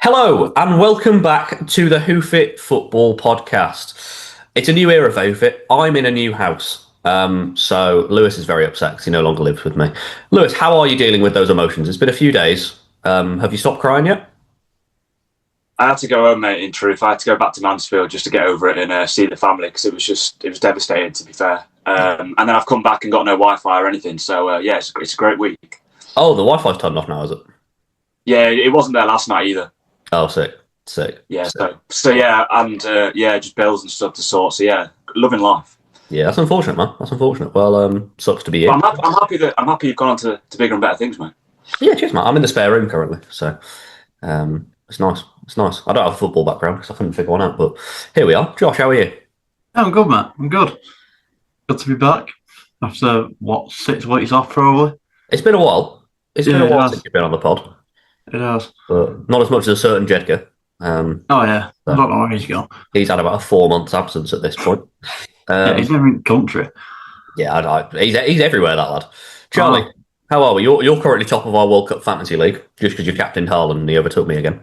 Hello and welcome back to the Hoof Football Podcast. It's a new era for Hoof. I'm in a new house. So Lewis is very upset because he no longer lives with me. Lewis, how are you dealing with those emotions? It's been a few days. Have you stopped crying yet? I had to go home, mate. In truth, I had to go back to Mansfield just to get over it and see the family because it was devastating, to be fair. And then I've come back and got no Wi-Fi or anything. So yeah, it's a great week. Oh, the Wi-Fi's turned off now, is it? Yeah, it wasn't there last night either. Oh, sick, sick, Yeah, sick. so yeah, and yeah, just bills and stuff to sort. So yeah, loving life. Yeah, that's unfortunate, man. That's unfortunate. Well, sucks to be But you. I'm happy you've gone on to bigger and better things, mate. Yeah, cheers, man. I'm in the spare room currently, so it's nice. It's nice. I don't have a football background because I couldn't figure one out, but here we are. Josh, how are you? I'm good, Matt. I'm good. Good to be back after what 6 weeks off, probably. It's been a while. It's been Yeah, a it while has. since you've been on the pod, It has. but not as much as a certain Jedka. Oh yeah, I So don't know where he's gone. he's had about a 4 months absence at this point. Yeah, he's Um, never in country. yeah, he's everywhere, that lad. Charlie, Oh, how are we? You're currently top of our World Cup fantasy league just because you captained Haaland and he overtook me again.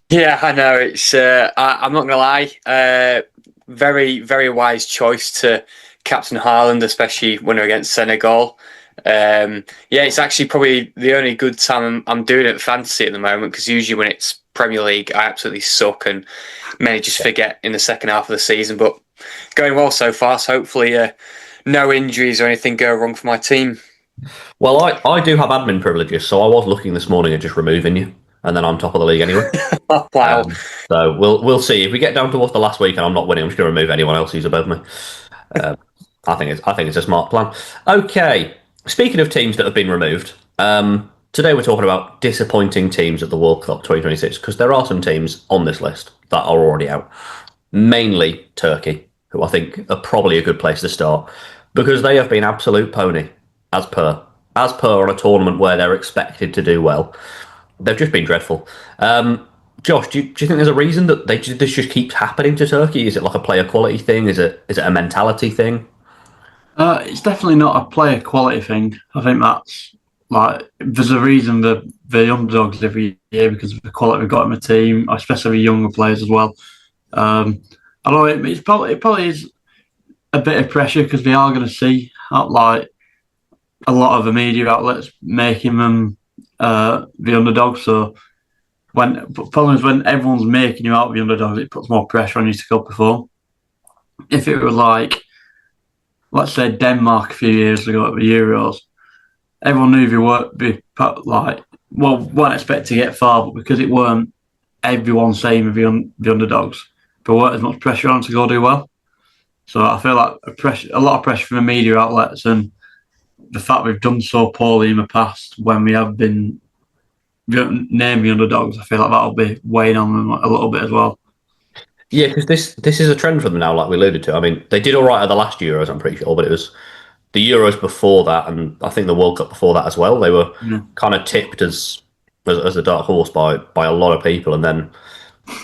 Yeah, I know. I'm not gonna lie. Very, very wise choice to captain Haaland, especially when we're against Senegal. Yeah, it's actually probably the only good time I'm doing it fantasy at the moment because usually when it's Premier League, I absolutely suck and many just forget in the second half of the season. But going well so far, so hopefully no injuries or anything go wrong for my team. Well, I do have admin privileges, so I was looking this morning at just removing you, and then I'm top of the league anyway. Oh, wow. So we'll see if we get down towards the last week and I'm not winning. I'm just going to remove anyone else who's above me. Um, I think it's a smart plan. Okay, speaking of teams that have been removed, today we're talking about disappointing teams at the World Cup 2026 because there are some teams on this list that are already out. Mainly Turkey, who I think are probably a good place to start because they have been absolute pony as per on a tournament where they're expected to do well. They've just been dreadful. Josh, do you think there's a reason that this just keeps happening to Turkey? Is it like a player quality thing? Is it a mentality thing? it's definitely not a player quality thing. I think that's like there's a reason that the underdogs every year because of the quality we've got in the team, especially younger players as well. Although it probably is a bit of pressure because they are going to see like a lot of the media outlets making them the underdog. So the problem is when everyone's making you out the underdog, it puts more pressure on you to go perform. If it was like, let's say Denmark a few years ago at the Euros, everyone knew they weren't weren't expected to get far, but because it weren't everyone saying the underdogs, there weren't as much pressure on to go do well. So I feel like a lot of pressure from the media outlets and the fact we've done so poorly in the past when we have been named the underdogs, I feel like that'll be weighing on them a little bit as well. Yeah, because this is a trend for them now, like we alluded to. I mean, they did all right at the last Euros, I'm pretty sure, but it was the Euros before that, and I think the World Cup before that as well. They were Yeah. kind of tipped as a dark horse by a lot of people, and then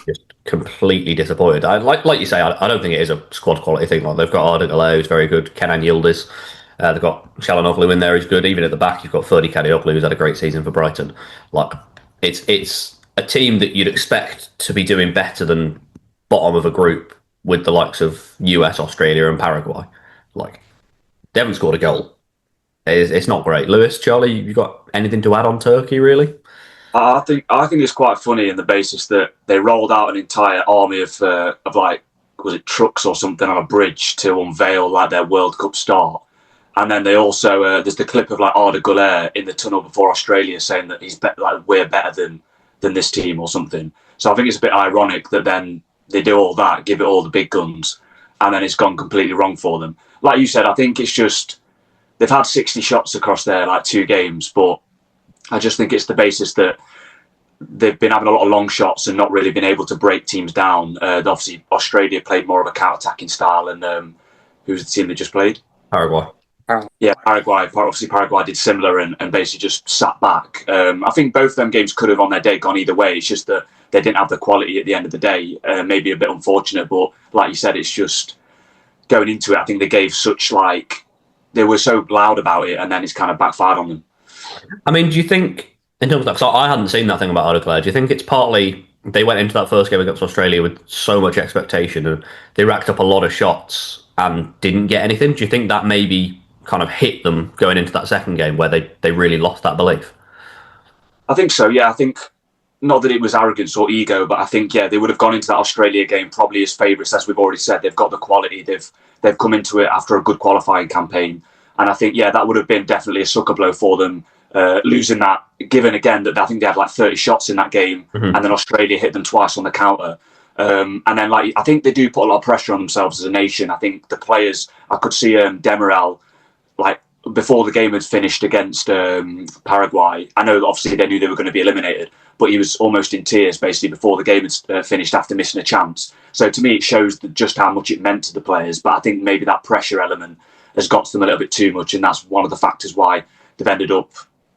just completely disappointed. Like you say, I don't think it is a squad quality thing. Like they've got Arda Güler, who's very good. Kenan Yildiz, they've got Çalhanoğlu in there, who's good. Even at the back, you've got Ferdi Kadıoğlu, who's had a great season for Brighton. Like it's a team that you'd expect to be doing better than bottom of a group with the likes of US, Australia, and Paraguay. Like they haven't scored a goal. It's not great. Lewis, Charlie, you got anything to add on Turkey? Really? I think it's quite funny in the basis that they rolled out an entire army of like, was it trucks or something on a bridge to unveil like their World Cup start. And then they also there's the clip of like Arda Güler in the tunnel before Australia saying that like we're better than this team or something. So I think it's a bit ironic that then they do all that, give it all the big guns, and then it's gone completely wrong for them. Like you said, I think it's just they've had 60 shots across their like 2 games, but I just think it's the basis that they've been having a lot of long shots and not really been able to break teams down. Obviously, Australia played more of a counter-attacking style, and who's the team they just played? Paraguay. Yeah, Paraguay. Obviously, Paraguay did similar and basically just sat back. I think both of them games could have, on their day, gone either way. It's just that they didn't have the quality at the end of the day. Maybe a bit unfortunate, but like you said, it's just going into it. I think they gave such they were so loud about it, and then it's kind of backfired on them. I mean, do you think In terms of that, 'cause I hadn't seen that thing about Odegaard. Do you think it's partly they went into that first game against Australia with so much expectation and they racked up a lot of shots and didn't get anything? Do you think that maybe kind of hit them going into that second game where they really lost that belief? I think so. Yeah, I think not that it was arrogance or ego, but I think they would have gone into that Australia game probably as favourites, as we've already said. They've got the quality. They've come into it after a good qualifying campaign, and I think that would have been definitely a sucker blow for them. Losing that, given again that I think they had like 30 shots in that game, and then Australia hit them twice on the counter. And then I think they do put a lot of pressure on themselves as a nation. I think the players, I could see Demiral before the game had finished against Paraguay. I know obviously they knew they were going to be eliminated, but he was almost in tears basically before the game had finished after missing a chance. So to me, it shows just how much it meant to the players. But I think maybe that pressure element has got to them a little bit too much, and that's one of the factors why they've ended up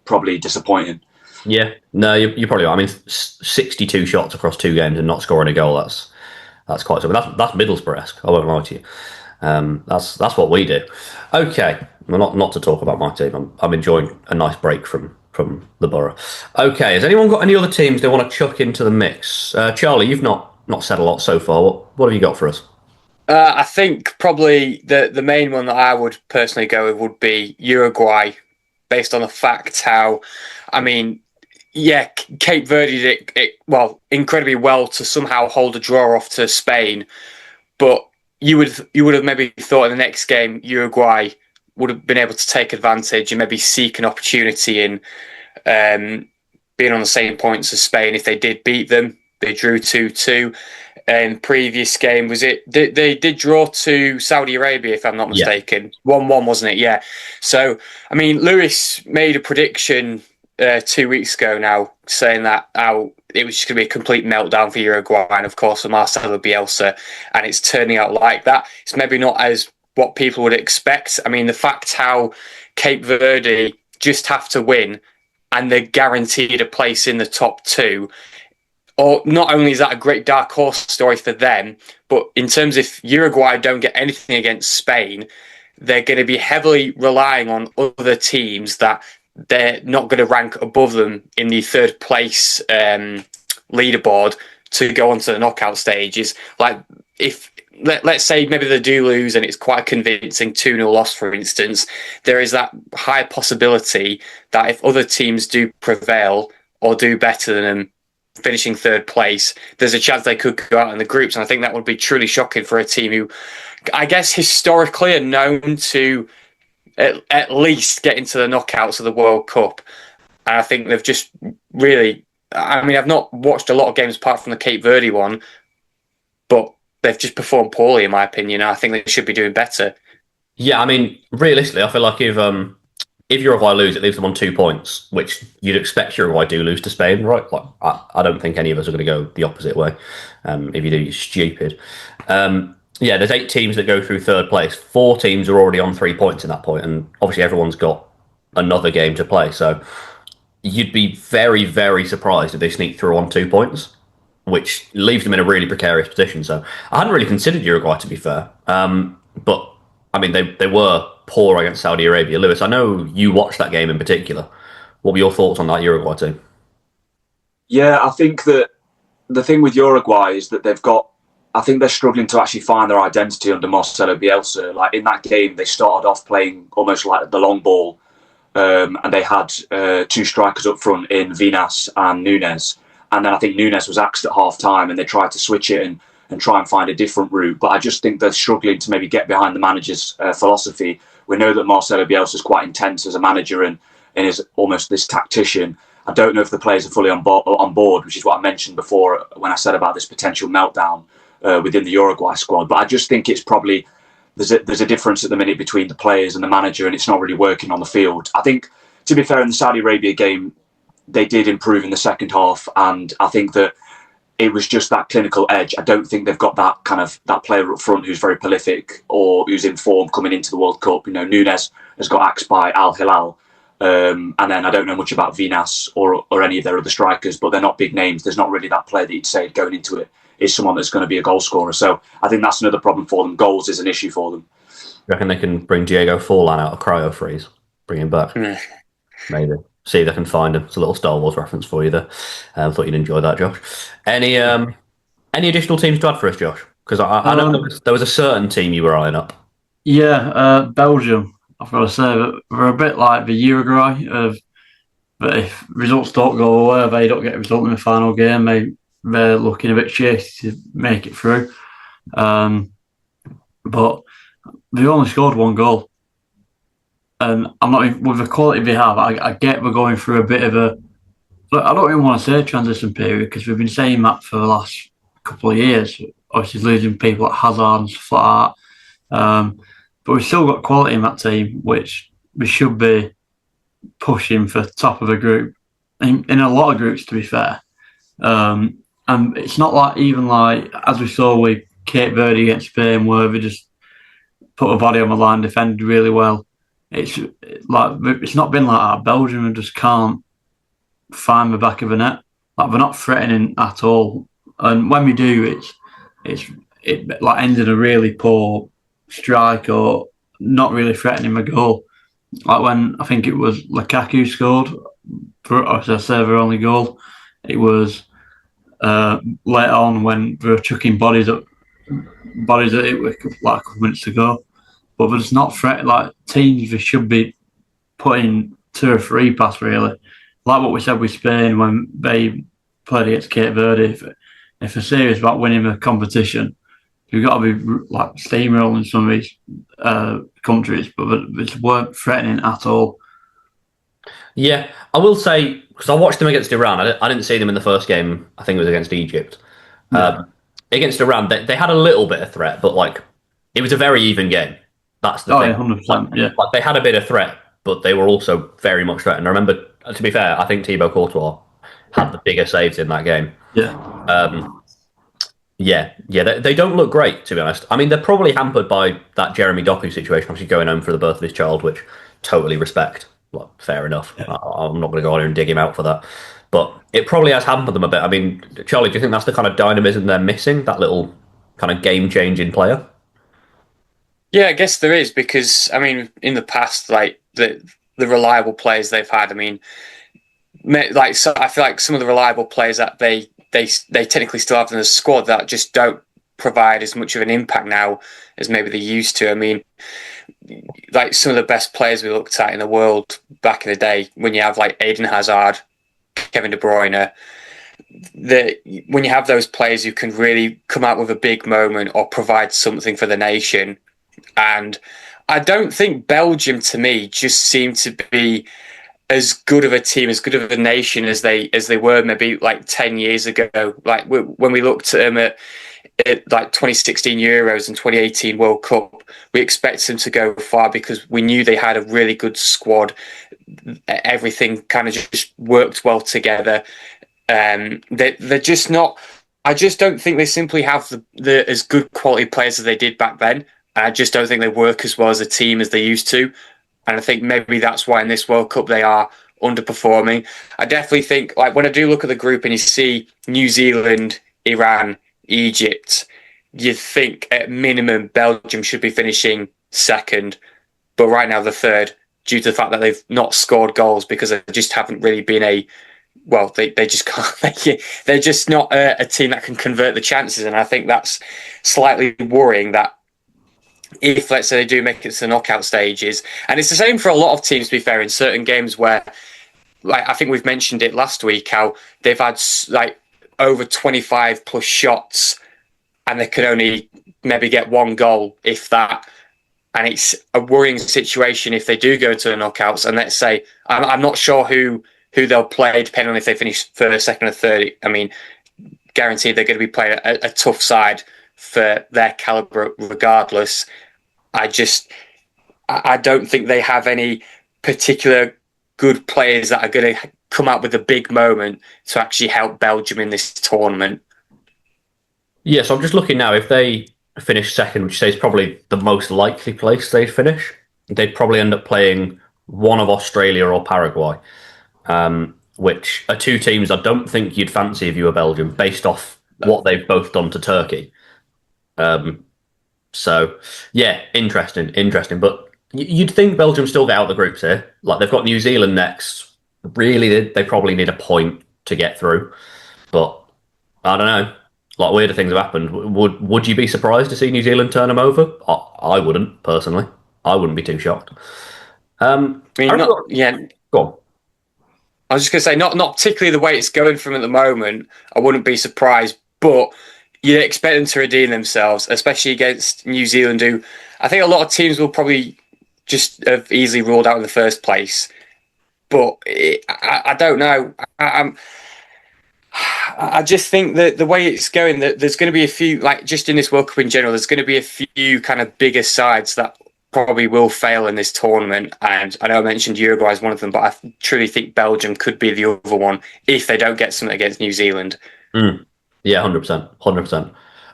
probably disappointing. Yeah, no, you're probably right. I mean, 62 shots across 2 games and not scoring a goal. That's quite something. That's Middlesbrough-esque. I won't lie to you. That's what we do. Okay, well, not to talk about my team. I'm enjoying a nice break from the borough. Okay, has anyone got any other teams they want to chuck into the mix? Charlie, you've not said a lot so far. What have you got for us? I think probably the main one that I would personally go with would be Uruguay, based on the fact how, I mean, Cape Verde did it incredibly well to somehow hold a draw off to Spain, but you would have maybe thought in the next game Uruguay would have been able to take advantage and maybe seek an opportunity in being on the same points as Spain if they did beat them. They drew 2-2. And previous game they did draw to Saudi Arabia, if I'm not mistaken. 1-1, wasn't it? Yeah. So I mean, Lewis made a prediction 2 weeks ago now, saying that it was just going to be a complete meltdown for Uruguay, and of course for Marcelo Bielsa, and it's turning out like that. It's maybe not as what people would expect. I mean, the fact how Cape Verde just have to win, and they're guaranteed a place in the top 2. Or not only is that a great dark horse story for them, but in terms if Uruguay don't get anything against Spain, they're going to be heavily relying on other teams that they're not going to rank above them in the third place leaderboard to go on to the knockout stages. Like if let's say maybe they do lose and it's quite a convincing 2-0 loss, for instance, there is that high possibility that if other teams do prevail or do better than them, finishing third place, there's a chance they could go out in the groups. And I think that would be truly shocking for a team who, I guess, historically are known to at least get into the knockouts of the World Cup. And I think they've just really, I mean, I've not watched a lot of games apart from the Cape Verde one, but they've just performed poorly, in my opinion. I think they should be doing better. Yeah, I mean, realistically, I feel like if Uruguay lose, it leaves them on 2 points, which you'd expect Uruguay do lose to Spain, right? Like, I don't think any of us are going to go the opposite way. If you do, you're stupid. There's 8 teams that go through third place. 4 teams are already on 3 points in that point, and obviously everyone's got another game to play. So you'd be very, very surprised if they sneak through on 2 points, which leaves them in a really precarious position. So I hadn't really considered Uruguay, to be fair. But, I mean, they were poor against Saudi Arabia. Lewis, I know you watched that game in particular. What were your thoughts on that Uruguay team? Yeah, I think that the thing with Uruguay is that I think they're struggling to actually find their identity under Marcelo Bielsa. Like in that game, they started off playing almost like the long ball, and they had 2 strikers up front in Vinas and Nunes. And then I think Nunes was axed at half time, and they tried to switch it and try and find a different route. But I just think they're struggling to maybe get behind the manager's philosophy. We know that Marcelo Bielsa is quite intense as a manager and is almost this tactician. I don't know if the players are fully on board, which is what I mentioned before when I said about this potential meltdown within the Uruguay squad. But I just think it's probably there's a difference at the minute between the players and the manager, and it's not really working on the field. I think, to be fair, in the Saudi Arabia game, they did improve in the second half, and I think that it was just that clinical edge. I don't think they've got that player up front who's very prolific or who's in form coming into the World Cup. You know, Nunes has got axed by Al Hilal. And then I don't know much about Vinas or any of their other strikers, but they're not big names. There's not really that player that you'd say going into it is someone that's going to be a goal scorer. So I think that's another problem for them. Goals is an issue for them. You reckon they can bring Diego Forlan out of cryo freeze? Bring him back? Maybe. See if I can find them. It's a little Star Wars reference for you there. Thought you'd enjoy that, Josh. Any additional teams to add for us, Josh? Because I know there was a certain team you were eyeing up. Yeah, Belgium. I've got to say that we're a bit like the Uruguay of, but if results don't go away, they don't get a result in the final game, they're looking a bit shaky to make it through. But they only scored one goal. And I'm not with the quality they have. I get we're going through a bit of a. But I don't even want to say transition period because we've been saying that for the last couple of years. Obviously, losing people like Hazard and stuff like that. But we've still got quality in that team, which we should be pushing for top of the group in a lot of groups, to be fair. And it's not like even like as we saw with Cape Verde against Spain, where they just put a body on the line, defended really well. It's like it's not been like that. Belgium just can't find the back of the net. Like they're not threatening at all. And when we do, it like ends in a really poor strike or not really threatening the goal. Like when I think it was Lukaku scored, as I say, their only goal. It was later on when they were chucking bodies at it with like a couple of minutes to go. But it's not threat like teams they should be putting 2 or 3 past really. Like what we said with Spain when they played against Cape Verde. If they're serious about winning the competition, you've got to be like steamrolling some of these countries, but they weren't threatening at all. Yeah, I will say because I watched them against Iran. I didn't see them in the first game. I think it was against Egypt. Yeah. Against Iran, they had a little bit of threat, but like it was a very even game. That's the thing. Yeah, 100%. Yeah, like they had a bit of threat, but they were also very much threatened. I remember, to be fair, I think Thibaut Courtois had the bigger saves in that game. yeah, They don't look great, to be honest. I mean, they're probably hampered by that Jeremy Doku situation, obviously going home for the birth of his child, which totally respect. Well, fair enough. Yeah. I'm not going to go on here and dig him out for that. But it probably has hampered them a bit. I mean, Charlie, do you think that's the kind of dynamism they're missing? That little kind of game-changing player? Yeah, I guess there is because I mean, in the past, like the reliable players they've had. I mean, like so, I feel like some of the reliable players that they technically still have in the squad that just don't provide as much of an impact now as maybe they used to. I mean, like some of the best players we looked at in the world back in the day, when you have like Eden Hazard, Kevin De Bruyne, when you have those players who can really come out with a big moment or provide something for the nation. And I don't think Belgium, to me, just seem to be as good of a team, as good of a nation as they were maybe like 10 years ago. Like when we looked at them at like 2016 Euros and 2018 World Cup, we expected them to go far because we knew they had a really good squad. Everything kind of just worked well together. They're just not. I just don't think they simply have the as good quality players as they did back then. I just don't think they work as well as a team as they used to. And I think maybe that's why in this World Cup they are underperforming. I definitely think, like, when I do look at the group and you see New Zealand, Iran, Egypt, you think at minimum Belgium should be finishing second, but right now they're third due to the fact that they've not scored goals because they just haven't really been they just can't. They're just not a team that can convert the chances. And I think that's slightly worrying that if, let's say, they do make it to the knockout stages, and it's the same for a lot of teams, to be fair, in certain games where, like I think we've mentioned it last week, how they've had like over 25 plus shots and they can only maybe get 1 goal, if that. And it's a worrying situation if they do go to the knockouts. And let's say, I'm not sure who they'll play, depending on if they finish first, second, or third. I mean, guaranteed they're going to be playing a tough side for their calibre regardless. I don't think they have any particular good players that are going to come out with a big moment to actually help Belgium in this tournament. Yeah, so I'm just looking now. If they finish second, which is probably the most likely place they'd finish, they'd probably end up playing one of Australia or Paraguay, which are 2 teams I don't think you'd fancy if you were Belgium, based off what they've both done to Turkey. So, yeah, interesting. But you'd think Belgium still get out of the groups here. Like, they've got New Zealand next, Really, they probably need a point to get through. But I don't know. Like weirder things have happened. Would you be surprised to see New Zealand turn them over? I wouldn't personally. I wouldn't be too shocked. I mean, not yeah. Go on. I was just going to say, not particularly the way it's going from at the moment. I wouldn't be surprised, but you'd expect them to redeem themselves, especially against New Zealand, who I think a lot of teams will probably just have easily ruled out in the first place. But I don't know. I just think that the way it's going, that there's going to be a few, like just in this World Cup in general, there's going to be a few kind of bigger sides that probably will fail in this tournament. And I know I mentioned Uruguay as one of them, but I truly think Belgium could be the other one if they don't get something against New Zealand. Yeah, 100%. 100%.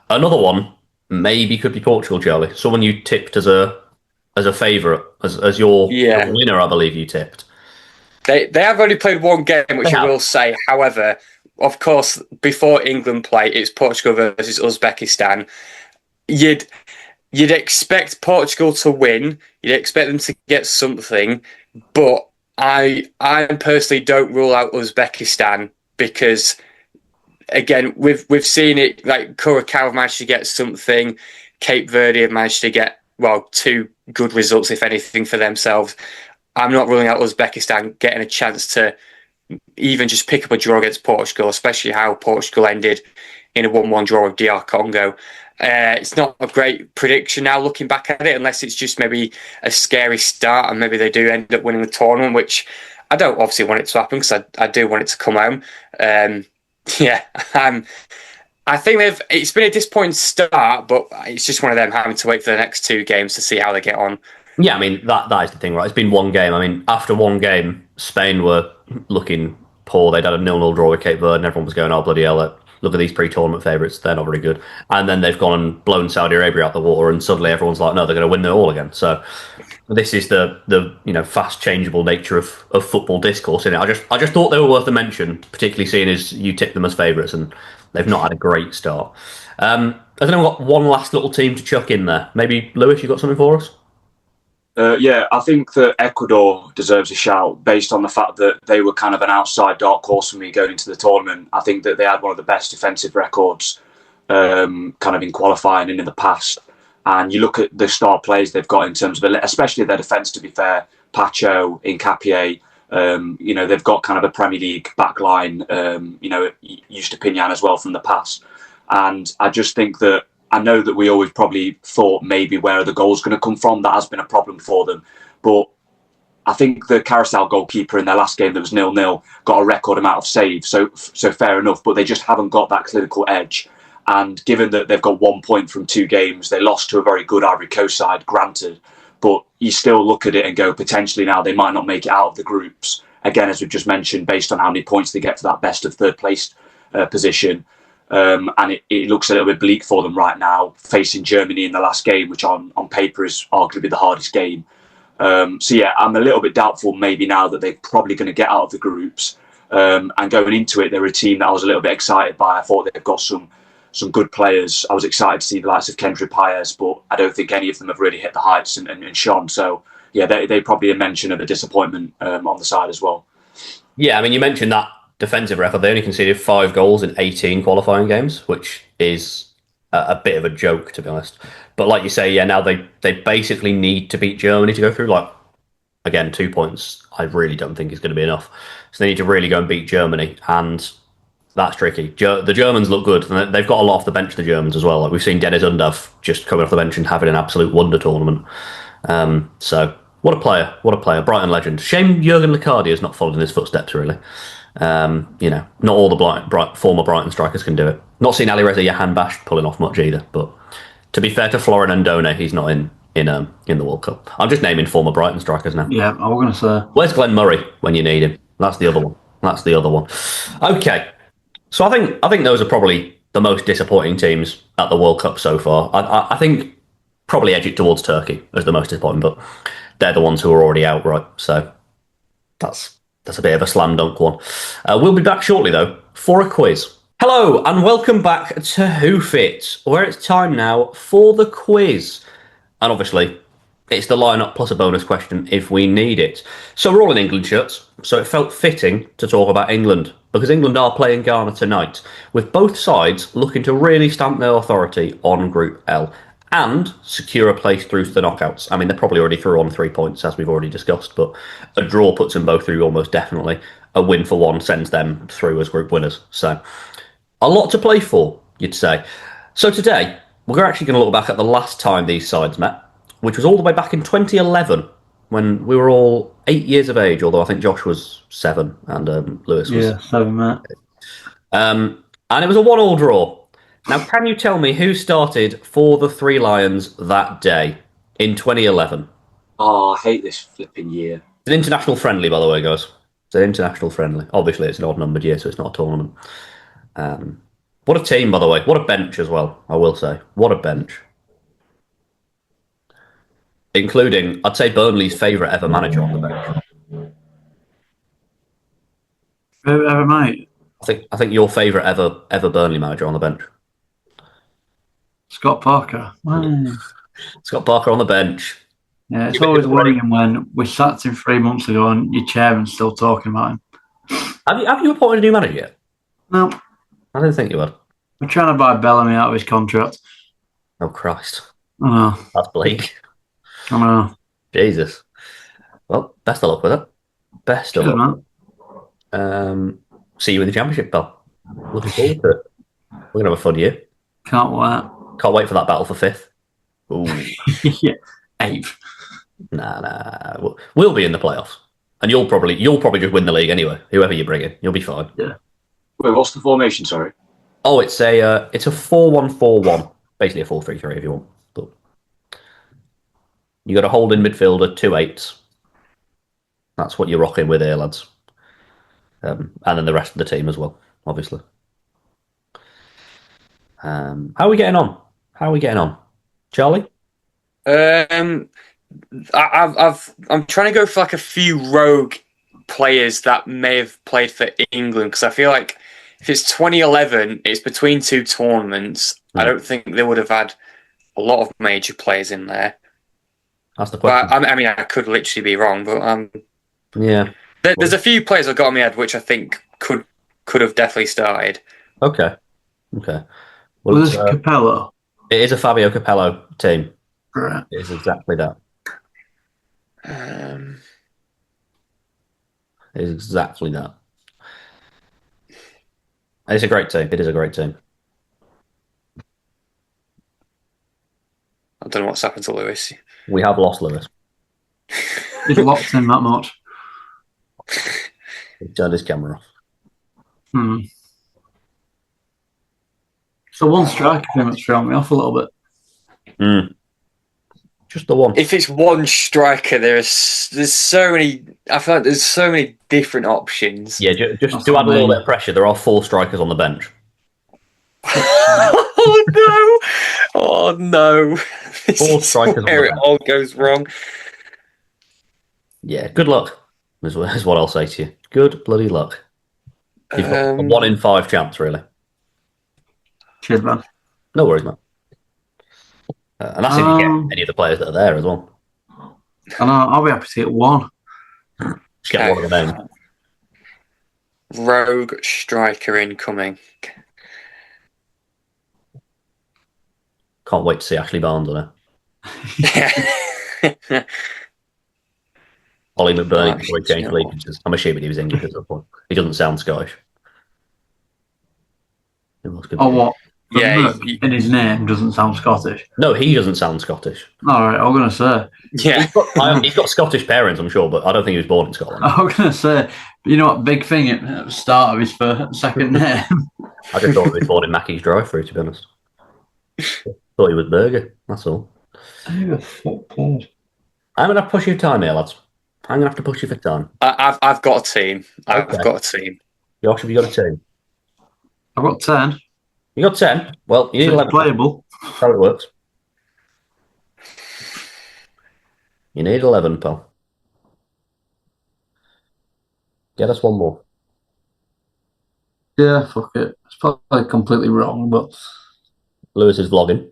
Another one maybe could be Portugal, Charlie. Someone you tipped as a favourite, as your winner, I believe you tipped. They have only played one game, which I will say. However, of course, before England play, it's Portugal versus Uzbekistan. You'd expect Portugal to win. You'd expect them to get something, but I personally don't rule out Uzbekistan because, again, we've seen it. Like Curacao have managed to get something. Cape Verde have managed to get two good results, if anything, for themselves. I'm not ruling out Uzbekistan getting a chance to even just pick up a draw against Portugal, especially how Portugal ended in a 1-1 draw with DR Congo. It's not a great prediction now looking back at it, unless it's just maybe a scary start and maybe they do end up winning the tournament, which I don't obviously want it to happen because I do want it to come home. I think it's been a disappointing start, but it's just one of them having to wait for the next two games to see how they get on. Yeah, I mean, that is the thing, right? It's been one game. I mean, after one game, Spain were looking poor. They'd had a 0-0 draw with Cape Verde, and everyone was going, oh, bloody hell, look at these pre-tournament favourites. They're not very good. And then they've gone and blown Saudi Arabia out the water, and suddenly everyone's like, no, they're going to win it all again. So this is the fast changeable nature of football discourse in it. I just thought they were worth a mention, particularly seeing as you tipped them as favourites, and they've not had a great start. Has anyone got one last little team to chuck in there? Maybe, Lewis, you got something for us? I think that Ecuador deserves a shout based on the fact that they were kind of an outside dark horse for me going into the tournament. I think that they had one of the best defensive records kind of in qualifying and in the past. And you look at the star players they've got in terms of, especially their defence, to be fair, Pacho, Hincapié, they've got kind of a Premier League backline, used to Pinian as well from the past. And I just think that I know that we always probably thought maybe where are the goals going to come from. That has been a problem for them. But I think the Carousel goalkeeper in their last game that was 0-0 got a record amount of saves. So fair enough, but they just haven't got that clinical edge. And given that they've got 1 point from 2 games, they lost to a very good Ivory Coast side, granted. But you still look at it and go, potentially now they might not make it out of the groups. Again, as we've just mentioned, based on how many points they get for that best of third place position. And it looks a little bit bleak for them right now, facing Germany in the last game, which on paper is arguably the hardest game. I'm a little bit doubtful maybe now that they're probably going to get out of the groups. And going into it, they're a team that I was a little bit excited by. I thought they've got some good players. I was excited to see the likes of Kendrick Paez, but I don't think any of them have really hit the heights and shone. So, yeah, they probably a mention of a disappointment on the side as well. Yeah, I mean, you mentioned that defensive record. They only conceded 5 goals in 18 qualifying games, which is a bit of a joke, to be honest. But like you say, yeah, now they basically need to beat Germany to go through. Like, again, 2 points, I really don't think is going to be enough. So they need to really go and beat Germany, and that's tricky. The Germans look good, and they've got a lot off the bench, the Germans, as well. Like, we've seen Dennis Undav just coming off the bench and having an absolute wonder tournament. So, what a player. Brighton legend. Shame Jurgen Licardi has not followed in his footsteps, really. Not all the former Brighton strikers can do it. Not seen Ali Reza Jahanbakhsh pulling off much either. But to be fair to Florian Andone, he's not in the World Cup. I'm just naming former Brighton strikers now. Yeah, I was going to say. Where's Glenn Murray when you need him? That's the other one. Okay, so I think those are probably the most disappointing teams at the World Cup so far. I think probably edge it towards Turkey as the most disappointing, but they're the ones who are already out, right? So that's a bit of a slam dunk one. We'll be back shortly, though, for a quiz. Hello, and welcome back to Hoof, where it's time now for the quiz. And obviously, It's the lineup plus a bonus question if we need it. So we're all in England shirts, so it felt fitting to talk about England because England are playing Ghana tonight, with both sides looking to really stamp their authority on Group L and secure a place through to the knockouts. I mean, they're probably already through on 3 points, as we've already discussed, but a draw puts them both through almost definitely. A win for one sends them through as group winners. So a lot to play for, you'd say. So today, we're actually going to look back at the last time these sides met, which was all the way back in 2011 when we were all 8 years of age, although I think Josh was 7 and Lewis was. Yeah, 7, mate. And it was a 1-1 draw. Now, can you tell me who started for the Three Lions that day in 2011? Oh, I hate this flipping year. It's an international friendly, by the way, guys. It's an international friendly. Obviously, it's an odd-numbered year, so it's not a tournament. What a team, by the way. What a bench as well, I will say. What a bench. Including, I'd say, Burnley's favourite ever manager on the bench. Ever, mate? I think your favourite ever Burnley manager on the bench. Scott Parker. Wow. Scott Parker on the bench. Yeah, it's always worrying when we sacked him 3 months ago and your chairman's still talking about him. Have you appointed a new manager yet? No. I didn't think you had. We're trying to buy Bellamy out of his contract. Oh, Christ. I know. That's bleak. I know. Jesus. Well, best of luck with it. Best of Cheers, luck. man. See you in the championship, pal. Looking forward to it. We're going to have a fun year. Can't wait. Can't wait for that battle for 5th. Ooh. Yeah. 8th. Nah. We'll be in the playoffs. And you'll probably just win the league anyway. Whoever you bring in, you'll be fine. Yeah. Wait, what's the formation? Sorry. Oh, it's a 4-1-4-1. Basically a 4-3-3 if you want. But you got a holding midfielder, 2 8s. That's what you're rocking with here, lads. And then the rest of the team as well, obviously. How are we getting on? Charlie? I'm trying to go for like a few rogue players that may have played for England because I feel like if it's 2011, it's between 2 tournaments. I don't think they would have had a lot of major players in there. That's the question. But, I mean, I could literally be wrong, but yeah. There's a few players I've got in my head which I think could have definitely started. Okay. Well, Was this Capello? It is a Fabio Capello team. Right. It is exactly that. It is exactly that. And it's a great team. It is a great team. I don't know what's happened to Lewis. We have lost Lewis. He's locked in that much. He turned his camera off. So one striker thing that's thrown me off a little bit. Just the one. If it's one striker, there's so many. I feel like there's so many different options. Yeah, just to add a little bit of pressure, there are 4 strikers on the bench. Oh no! 4 strikers on the where it bench. all goes wrong. Yeah, good luck. Is what I'll say to you. Good bloody luck. You've got a 1 in 5 chance, really. Cheers, man. No worries, man. And that's if you get any of the players that are there as well. I know. I'll be happy to get one. Just get one of them. Rogue striker incoming. Can't wait to see Ashley Barnes on it. Ollie McBurney before he changed allegiances. I'm assuming he was English at that point. He doesn't sound Scottish. Oh, what? Yeah, in his name doesn't sound Scottish. No, he doesn't sound Scottish. All right, I was going to say. Yeah, He's got Scottish parents, I'm sure, but I don't think he was born in Scotland. I was going to say, you know what? Big thing at the start of his second name. I just thought he was born in Mackey's drive-through, to be honest. Thought he was Burger, that's all. Who the fuck played? I'm going to push you for time here, lads. I'm going to have to push you for time. I've got a team. I've Okay. got a team. Josh, have you got a team? I've got 10. You got 10? Well, you need It's 11. playable. That's how it works. You need 11, pal. Get us one more. Yeah, fuck it. It's probably completely wrong, but Lewis is vlogging.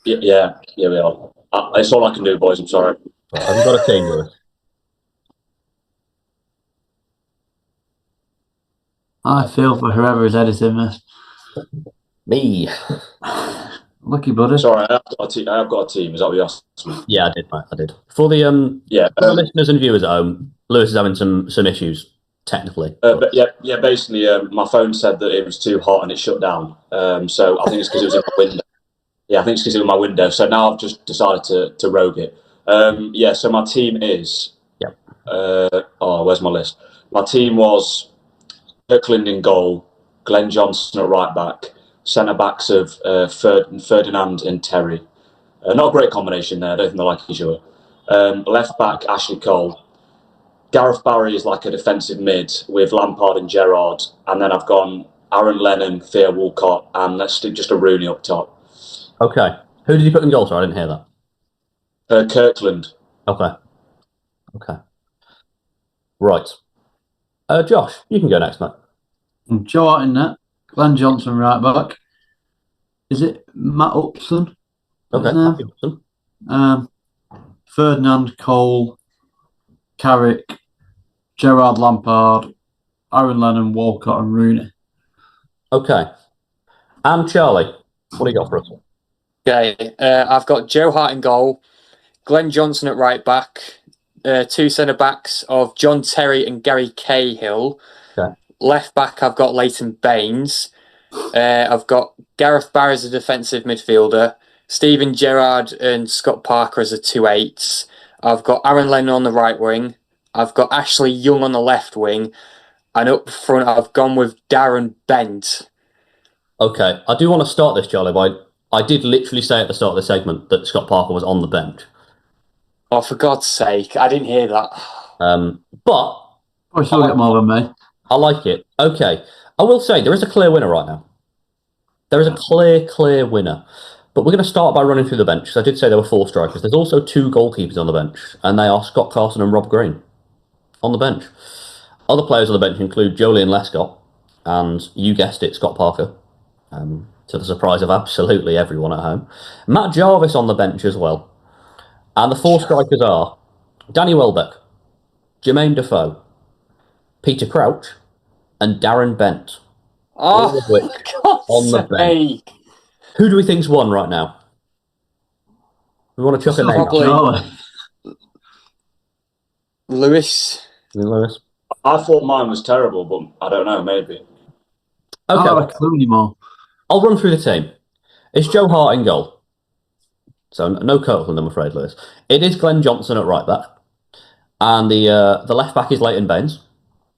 Yeah, we are. It's all I can do, boys. I'm sorry. Right, have you got a team, Lewis? I feel for whoever is editing this. Me. Lucky buddy. Sorry, I have got a team. Is that what you asked me? Yeah, I did, mate. I did. For the Yeah. for the listeners and viewers at home, Lewis is having some issues technically. But yeah. Basically, my phone said that it was too hot and it shut down. So I think it's because it was in my window. Yeah, I think it's because it was in my window. So now I've just decided to rogue it. Yeah. So my team is. Yep. Where's my list? My team was Kirkland in goal, Glenn Johnson at right back, centre backs of Ferdinand and Terry. Not a great combination there. I don't think they like each other. Left back Ashley Cole. Gareth Barry is like a defensive mid with Lampard and Gerrard, and then I've gone Aaron Lennon, Theo Walcott, and let's do just a Rooney up top. Okay. Who did you put in goal? Sorry, I didn't hear that. Kirkland. Okay. Right. Josh, you can go next, mate. Joe Hart in net. Glenn Johnson right back. Is it Matt Upson? Okay. Matthew Upson. Ferdinand, Cole, Carrick, Gerard Lampard, Aaron Lennon, Walcott, and Rooney. Okay. And Charlie, what do you got for us? Okay, I've got Joe Hart in goal, Glenn Johnson at right back, two centre backs of John Terry and Gary Cahill. Okay. Left back, I've got Leighton Baines. I've got Gareth Barry as a defensive midfielder, Stephen Gerrard and Scott Parker as the 2/8s. I've got Aaron Lennon on the right wing. I've got Ashley Young on the left wing. And up front, I've gone with Darren Bent. Okay. I do want to start this, Charlie, but I did literally say at the start of the segment that Scott Parker was on the bench. Oh, for God's sake, I didn't hear that. But Probably still get more than me. I like it. Okay. I will say there is a clear winner right now. There is a clear winner. But we're going to start by running through the bench. So I did say there were 4 strikers. There's also 2 goalkeepers on the bench, and they are Scott Carson and Rob Green on the bench. Other players on the bench include Jolien Lescott and, you guessed it, Scott Parker, to the surprise of absolutely everyone at home. Matt Jarvis on the bench as well. And the 4 strikers are Danny Welbeck, Jermaine Defoe, Peter Crouch, and Darren Bent. Oh, of which on the bench. Who do we think's won right now? We want to chuck a name. Probably Lewis. Lewis. I thought mine was terrible, but I don't know, maybe. I don't have Okay, a clue anymore. I'll run through the team. It's Joe Hart in goal. So no Kirkland, I'm afraid, Lewis. It is Glenn Johnson at right back. And the left back is Leighton Baines.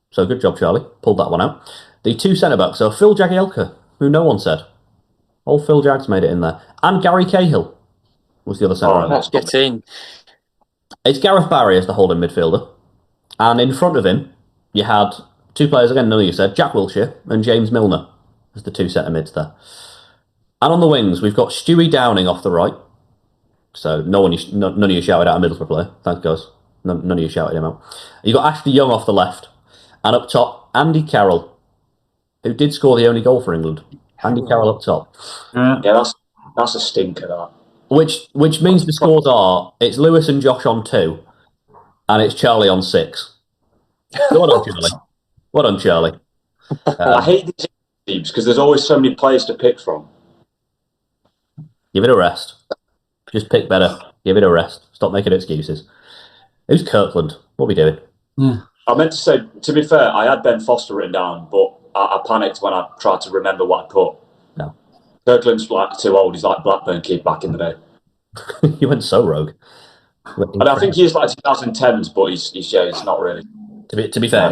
So good job, Charlie. Pulled that one out. The 2 centre-backs are Phil Jagielka, who no one said. Old Phil Jags made it in there. And Gary Cahill was the other centre-back. Let's get in. It's Gareth Barry as the holding midfielder. And in front of him, you had 2 players, again, none of you said, Jack Wilshere and James Milner as the 2 centre mids there. And on the wings, we've got Stewie Downing off the right. So none of you shouted out a Middlesbrough player. Thanks, guys. None of you shouted him out. You've got Ashley Young off the left. And up top, Andy Carroll, who did score the only goal for England. Andy Carroll up top. Yeah, that's a stinker, that. Which means the scores are, it's Lewis and Josh on 2, and it's Charlie on 6. So well done, Charlie. Well done, Charlie. I hate these teams because there's always so many players to pick from. Give it a rest. Just pick better. Give it a rest. Stop making excuses. Who's Kirkland? What are we doing? Yeah. I meant to say, to be fair, I had Ben Foster written down, but I panicked when I tried to remember what I put. No. Kirkland's like too old. He's like Blackburn kid back in the day. You went so rogue. And I think he's like 2010s, but he's not really. To be fair,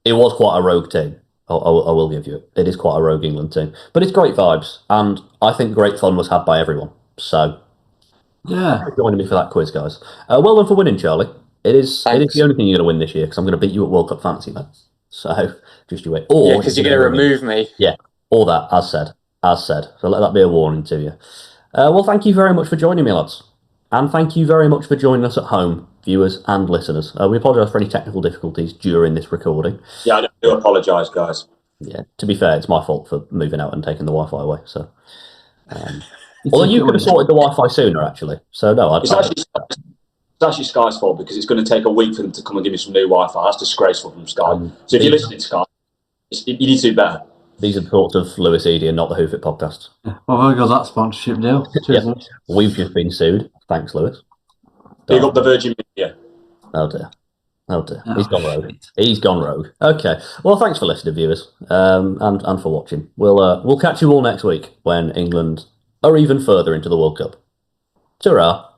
it was quite a rogue team. I will give you it. It is quite a rogue England team. But it's great vibes, and I think great fun was had by everyone. So, Yeah. joining me for that quiz, guys. Well done for winning, Charlie. It is the only thing you're going to win this year, because I'm going to beat you at World Cup Fantasy, man. So, just you wait. Or because you're going to remove me. Yeah, all that, as said. So let that be a warning to you. Well, thank you very much for joining me, lads. And thank you very much for joining us at home, viewers and listeners. We apologise for any technical difficulties during this recording. Yeah, I do apologise, guys. Yeah, to be fair, it's my fault for moving out and taking the Wi-Fi away. So, Although you could have sorted the Wi-Fi sooner, actually. So no, It's actually Sky's fault because it's going to take a week for them to come and give me some new Wi-Fi. That's disgraceful from Sky. So if you're listening to Sky, you need to do better. These are the thoughts of Lewis Eady and not the Hoof It podcast. Well, there goes that sponsorship deal. Cheers, Yep. We've just been sued. Thanks, Lewis. Big up the Virgin Media. Oh dear. Oh dear. Oh, He's gone rogue. shit. He's gone rogue. Okay. Well, thanks for listening, viewers, and for watching. We'll catch you all next week when England are even further into the World Cup. Ta-ra.